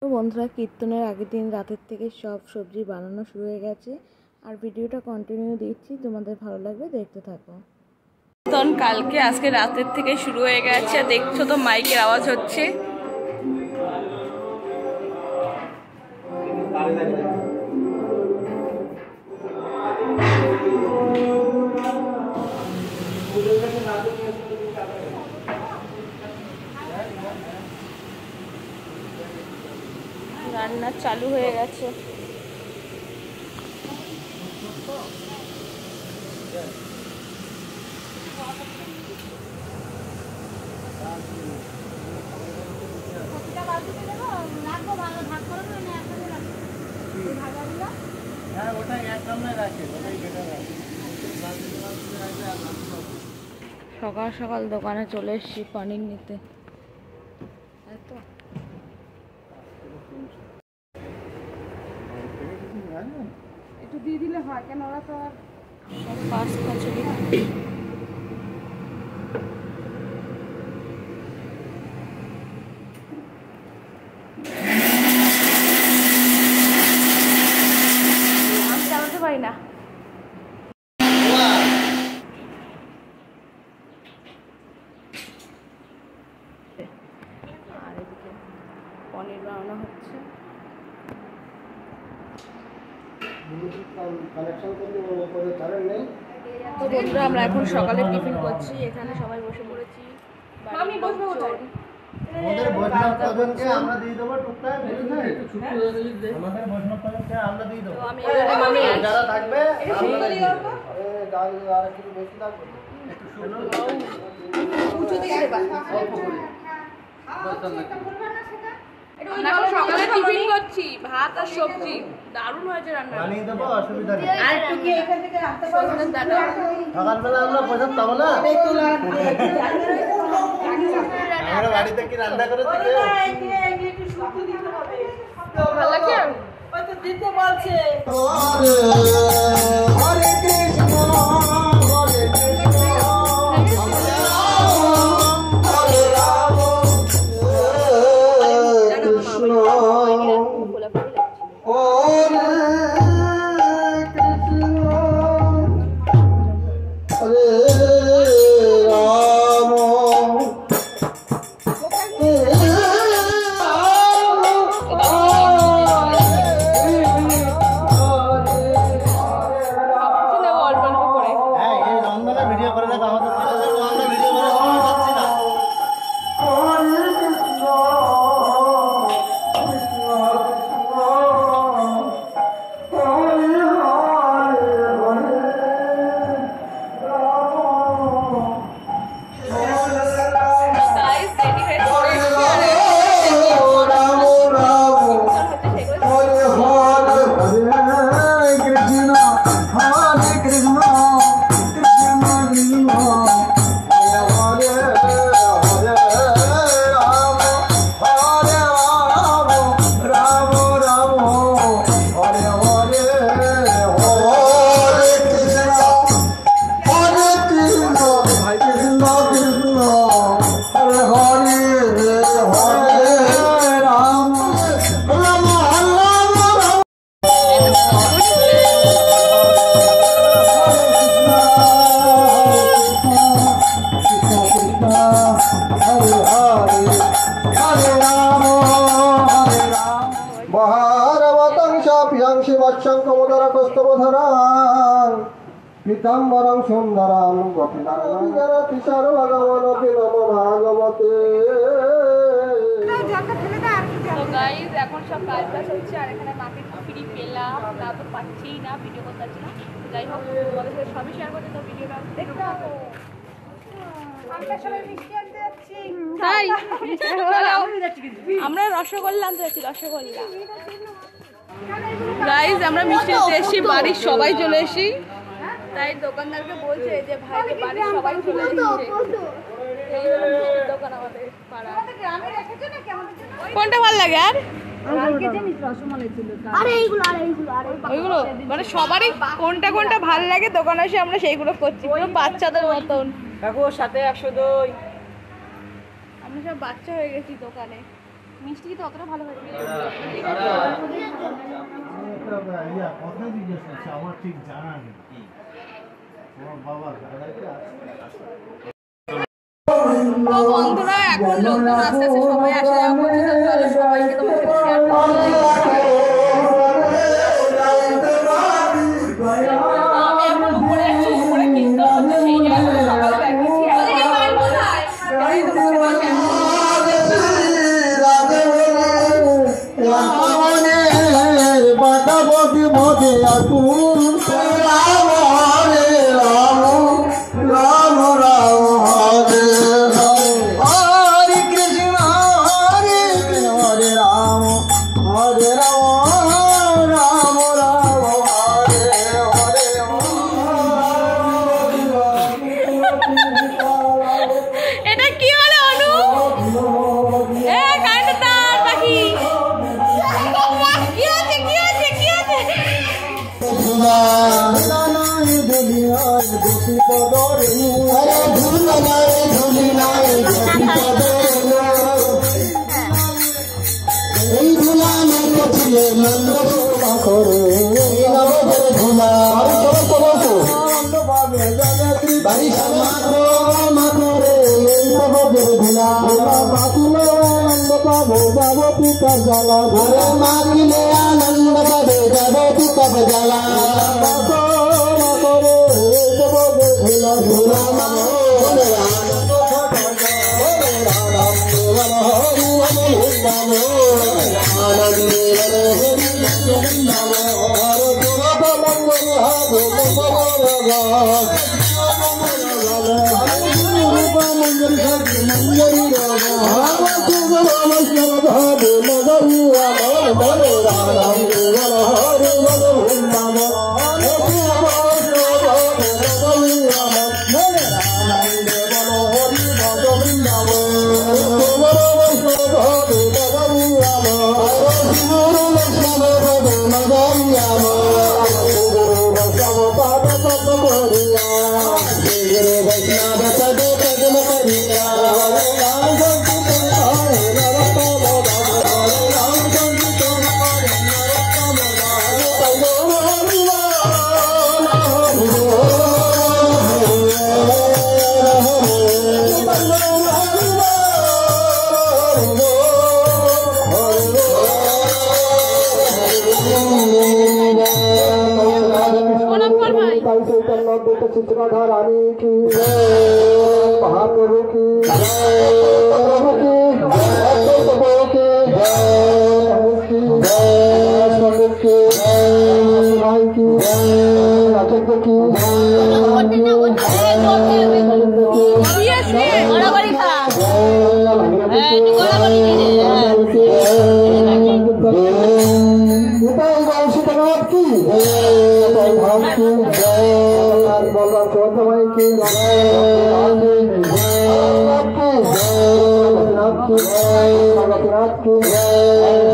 তো বন্ধুরা, কীর্তনের আগের দিন রাতের থেকে সব সবজি বানানো শুরু হয়ে গেছে আর ভিডিওটা কন্টিনিউ দিচ্ছি, তোমাদের ভালো লাগবে, দেখতে থাকো। কীর্তন কালকে আজকে রাতের থেকে শুরু হয়ে গেছে, দেখছো তো মাইকের আওয়াজ হচ্ছে। রান্না চালু হয়ে গেছে। সকাল সকাল দোকানে চলে এসেছি পনির নিতে। একটু দিয়ে দিলে হয়, কেন ওরা তো আর পাস্তা ছবি চালাতে পারি না। আর এদিকে পনির বানানো হচ্ছে। তো বন্ধুরা, আমরা এখন সকালে টিফিন করছি, এখানে সবাই বসে পড়েছি। আমি বসবো কোথায়? আমাদের বৈষ্ণব প্রজনকে আমরা দিয়ে দেবো টুকটাক, আমাদের বৈষ্ণব প্রজনকে আমরা দিয়ে দেবো। তো আমি যারা থাকবে আর কিছু বেশি লাগবে উঁচু দিয়ে দেবা। সকালে টিফিন করছি, ভাত আর সবজি, দারুণ হয়েছে রান্না। বানিয়ে দেবো, অসুবিধা নেই। আর একটু কি এখান থেকে রাখতে পারবো? সকালবেলা আমরা প্রসাদ পাবো না। আমরা বাড়িতে কি রান্না করেছি? ভালো লাগছে? দিতে বলছে। হরে কৃষ্ণ হরে কৃষ্ণ হরে রাম কৃষ্ণ पीताम्बरं सुंदरं गोपीनाथर भगवती नमो भागवते। তো গাইস, এখন সব কাজ বাজ হচ্ছে আর এখানে মাকে ফ্রি পেলাম না, তো পাচ্ছি না, ভিডিও করতে পারছি না। যাই হোক, তোমাদের সাথে সবই শেয়ার করতে, তো ভিডিওটা দেখতে থাকো। তাই আমরা রসগোল্লা আনতে যাচ্ছি, রসগোল্লা। গাইস, আমরা মিষ্টি নিতে এসেছি, বাড়ির সবাই চলে এসেছি, তাই দোকানদারকে বলছে যে ভাইকে বাড়ির সবাই চলে এসেছে। এই হলো মিষ্টির দোকান আমাদের পাড়া। কোনটা ভালো লাগে? আর ওইগুলো মানে সবারই কোনটা কোনটা ভালো লাগে, দোকানে এসে আমরা সেইগুলো করছি, পুরো বাচ্চাদের মতন। দেখো সাথে 100 দই। আমরা সব বাচ্চা হয়ে গেছি দোকানে। মিষ্টি কি তো অতটা ভালো হয় কথা জিজ্ঞেস করছে, আমার ঠিক জানা নেই। তোমার বাবা তো বন্ধুরা এখন লোকজন আস্তে আস্তে সবাই আসে যাওয়া করছে, তো চলো সবাইকে তোমার সাথে শেয়ার করতে। আমি এখন উপরে আছি, উপরে কীর্তন হচ্ছে, সেই জায়গায় সকালে দেখিয়েছি। এটা কি হলো অনু? এ কাইটা তার পাখি কি আছে কি আছে কি আছে? चित्रधारानी की महाप्रभु की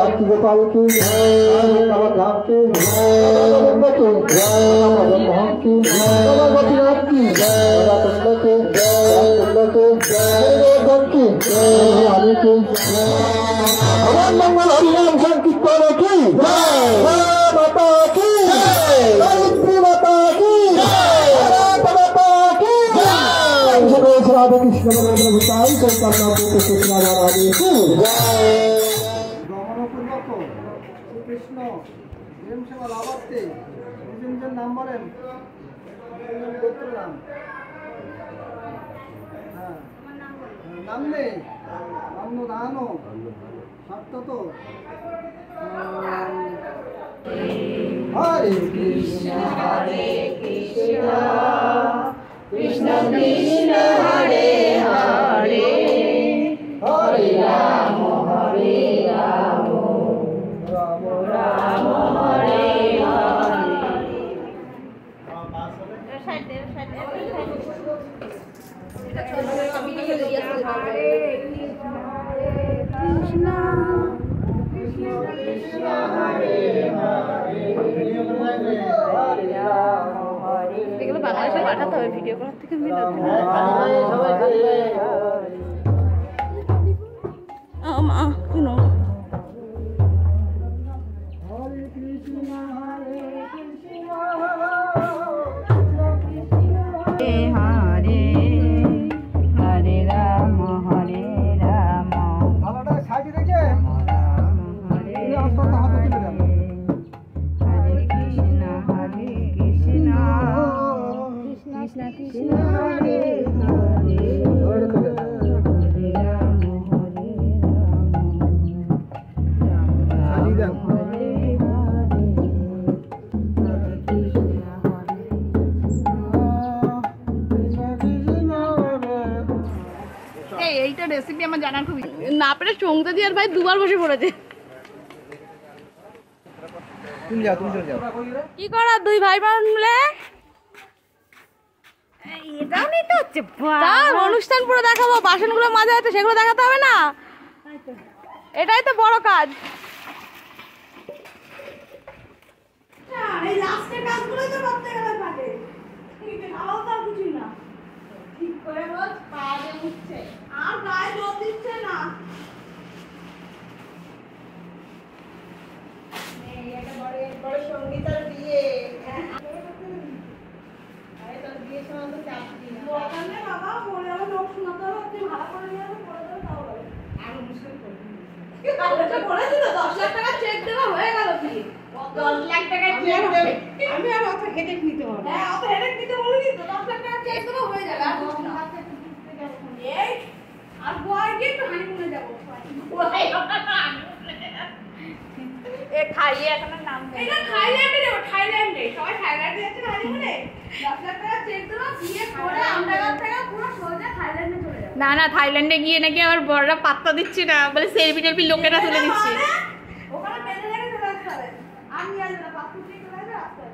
शांति गोपाल की धाम की मोहन की गोपीनाथ की हरि की भगवान मंगल हरिनाम संकीर्तन की माता की माता की राधे कृष्ण भगवान कृष्ण राधे कृष्ण सेवा लाभार्थे নিজের নাম বলেন গোত্র নাম নাম নেই নাম দানো সত্য তো হরে কৃষ্ণ কৃষ্ণ কৃষ্ণ হরে হরে হরে রাম রাম রাম হরে এগুলো বাংলাদেশে পাঠাতে হবে ভিডিও করার থেকে মা এইটা রেসিপি আমার জানার খুবই না পেরে সঙ্গে দিয়ে আর ভাই দুবার বসে পড়েছে। কি করা দুই ভাই বোন মিলে এটাও নিতে হচ্ছে তার অনুষ্ঠান পুরো দেখাবো, বাসনগুলো মাঝে আছে সেগুলো দেখাতে হবে না, এটাই তো বড় কাজ। এই লাস্টের কাজগুলোই তো করতে গেলে পারে, ভালো তো কিছু না, ঠিক করে রোজ পায়ে উঠছে আর গায়ে জোর দিচ্ছে না। এটা বড় সঙ্গীতার বিয়ে, বাবা বলে আমার লোক শোনাতে হবে, আপনি ভাড়া করে নিয়ে আসবেন, করে দেবেন তাও হবে। আর মুশকিল করবেন বলেছিল 10 লাখ টাকা চেক দেওয়া হয়ে গেল কি 10 লাখ টাকা চেক দেবে, আমি আর অত হেডেক নিতে হবে, হ্যাঁ অত হেডেক নিতে বলিনি তো, 10 লাখ টাকা চেক দেওয়া হয়ে যাবে। আর কিছু না, এই আর গোয়ায় গিয়ে একটু হানিমুনে যাবো, এ খাইয়ে এখন নাম এটা থাইল্যান্ডে যাবো, থাইল্যান্ডে সবাই থাইল্যান্ডে যাচ্ছে হানিমুনে, 10 লাখ টাকা চেক দেওয়া বিয়ে করে আমরা থেকে পুরো সোজা থাইল্যান্ডে চলে যাবো। না না, থাইল্যান্ডে গিয়ে নাকি আমার বড়রা পাত্তা দিচ্ছে না, বলে সেলফি টেলফি লোকেরা তুলে দিচ্ছে। ওখানে বেঁধে রেখে চলে আসতে হবে, আমি আর না পাসপোর্ট নিয়ে চলে আসবে,